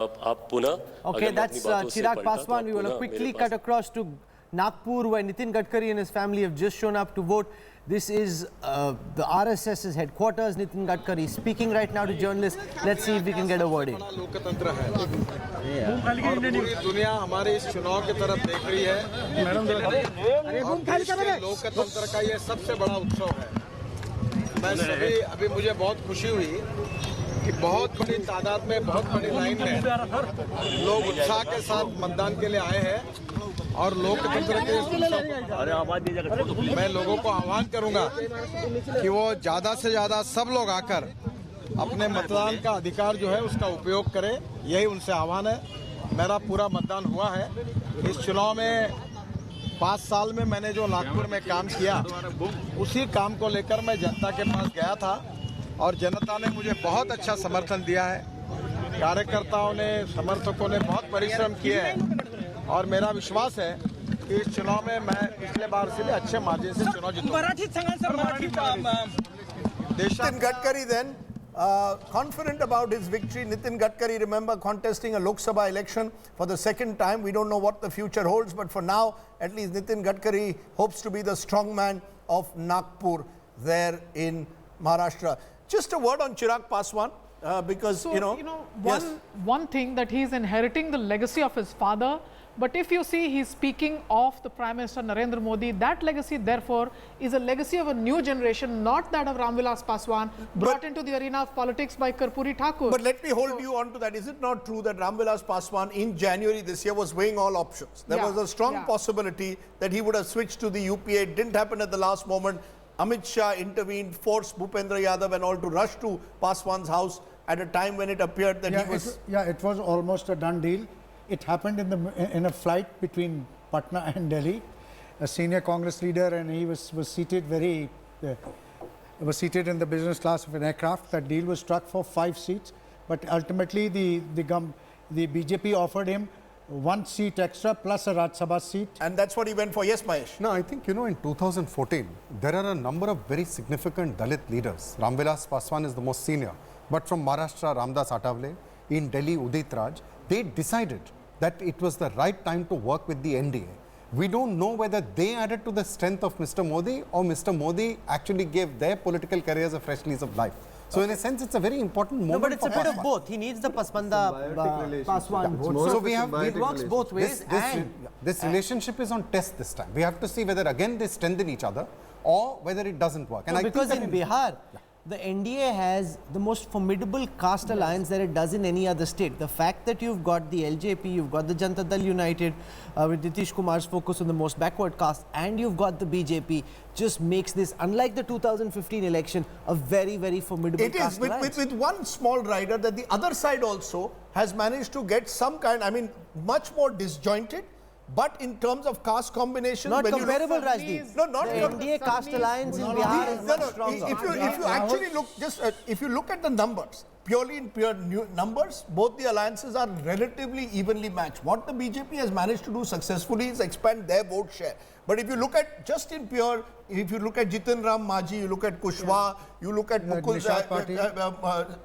Okay, that's Chirag Paswan. We will quickly cut across to Nagpur, where Nitin Gadkari and his family have just shown up to vote. This is the RSS's headquarters. Nitin Gadkari is speaking right now to journalists. Let's see if we can get a word in. लोकतंत्र है और पूरी दुनिया हमारे इस चुनाव की तरफ देख रही है और देश के लोकतंत्र का ये सबसे बड़ा उत्सव है। मैं सभी अभी मुझे बहुत खुशी हुई कि बहुत बड़ी तादाद में बहुत बड़ी लाइन में लोग उत्साह के साथ मतदान के लिए आए हैं और लोकतंत्र के मैं लोगों को आह्वान करूंगा कि वो ज्यादा से ज्यादा सब लोग आकर अपने मतदान का अधिकार जो है उसका उपयोग करें। यही उनसे आह्वान है। मेरा पूरा मतदान हुआ है। इस चुनाव में 5 साल में मैंने जो नागपुर में काम किया उसी काम को लेकर मैं जनता के पास गया था और जनता ने मुझे बहुत अच्छा समर्थन दिया है। कार्यकर्ताओं ने समर्थकों ने बहुत परिश्रम किए हैं और मेरा विश्वास है कि इस चुनाव में मैं पिछले बार से भी अच्छे मार्जिन से चुनाव जीतूंगा। Nitin Gadkari then, confident about his victory. Nitin Gadkari, remember, contesting a Lok Sabha election for the second time. We don't know what the future holds, but for now, at least Nitin Gadkari hopes to be the strongman of Nagpur there in Maharashtra. Just a word on Chirag Paswan, because, one thing that he is inheriting the legacy of his father. But if you see, he's speaking of the Prime Minister Narendra Modi. That legacy, therefore, is a legacy of a new generation, not that of Ramvilas Paswan, brought into the arena of politics by Karpuri Thakur. But let me hold you on to that. Is it not true that Ramvilas Paswan in January this year was weighing all options? There was a strong possibility that he would have switched to the UPA. It didn't happen at the last moment. Amit Shah intervened, forced Bhupendra Yadav and all to rush to Paswan's house at a time when it appeared that he was... it was almost a done deal. It happened in a flight between Patna and Delhi. A senior Congress leader, and he was seated was seated in the business class of an aircraft. That deal was struck for 5 seats, but ultimately the BJP offered him 1 seat extra plus a Rajya Sabha seat. And that's what he went for. Yes, Mahesh. No, I think, in 2014, there are a number of very significant Dalit leaders. Ramvilas Paswan is the most senior. But from Maharashtra, Ramdas Atavale, in Delhi, Udit Raj, they decided that it was the right time to work with the NDA. We don't know whether they added to the strength of Mr. Modi or Mr. Modi actually gave their political careers a fresh lease of life. So in a sense, it's a very important moment. No, but it's a bit of both. He needs the Paswan vote. So we have, it works both ways. This relationship is on test this time. We have to see whether again they strengthen each other or whether it doesn't work. And because in Bihar, the NDA has the most formidable caste alliance that it does in any other state. The fact that you've got the LJP, you've got the Janata Dal United with Nitish Kumar's focus on the most backward caste, and you've got the BJP, just makes this, unlike the 2015 election, a very, very formidable caste alliance. With one small rider that the other side also has managed to get some kind, much more disjointed. But in terms of caste combination, not comparable, Rajdeep. No, not the NDA caste alliance in Bihar is much stronger. If you actually look, if you look at the numbers, purely in pure numbers, both the alliances are relatively evenly matched. What the BJP has managed to do successfully is expand their vote share. But if you look at just in pure, if you look at Jitin Ram Majhi, you look at Kushwaha, you look at Mukul,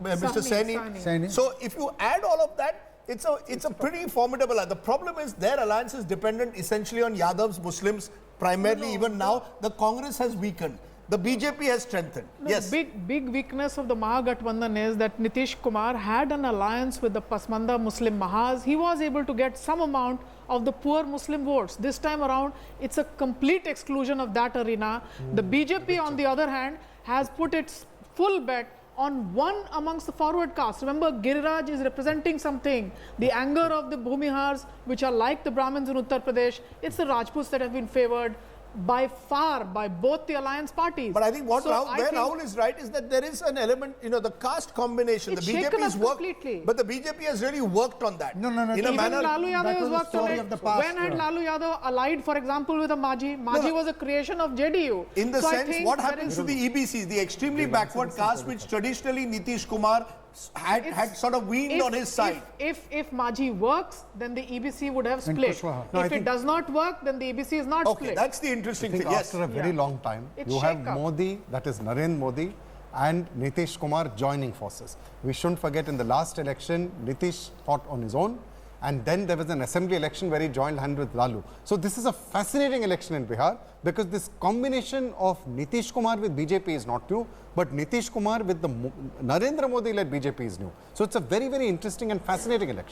Mr. Saini. So if you add all of that, it's a pretty formidable. The problem is their alliance is dependent essentially on Yadavs, Muslims, primarily. Even now, the Congress has weakened. The BJP has strengthened. Yes. Big weakness of the Mahagathbandhan is that Nitish Kumar had an alliance with the Pasmanda Muslim Mahas. He was able to get some amount of the poor Muslim votes. This time around, it's a complete exclusion of that arena. The BJP, on the other hand, has put its full bet on one amongst the forward caste. Remember, Giriraj is representing something. The anger of the Bhumihars, which are like the Brahmins in Uttar Pradesh, it's the Rajputs that have been favored by far by both the alliance parties. But I think where Rahul is right is that there is an element, the caste combination. The BJP has worked, completely. But the BJP has really worked on that. No. In a manner, Lalu Yadav has worked on it. When had Lalu Yadav allied, for example, with a Majhi? Majhi was a creation of JDU. In the sense, what happens to the EBCs, the extremely backward caste, which traditionally Nitish Kumar had sort of weaned on his side. If Majhi works, then the EBC would have split. If it does not work, then the EBC is not split. Okay, that's the interesting thing. After a very long time, you have Modi, that is Narendra Modi, and Nitish Kumar joining forces. We shouldn't forget in the last election, Nitish fought on his own, and then there was an assembly election where he joined hand with Lalu. So this is a fascinating election in Bihar because this combination of Nitish Kumar with BJP is not new, but Nitish Kumar with the Narendra Modi led BJP is new. So it's a very, very interesting and fascinating election.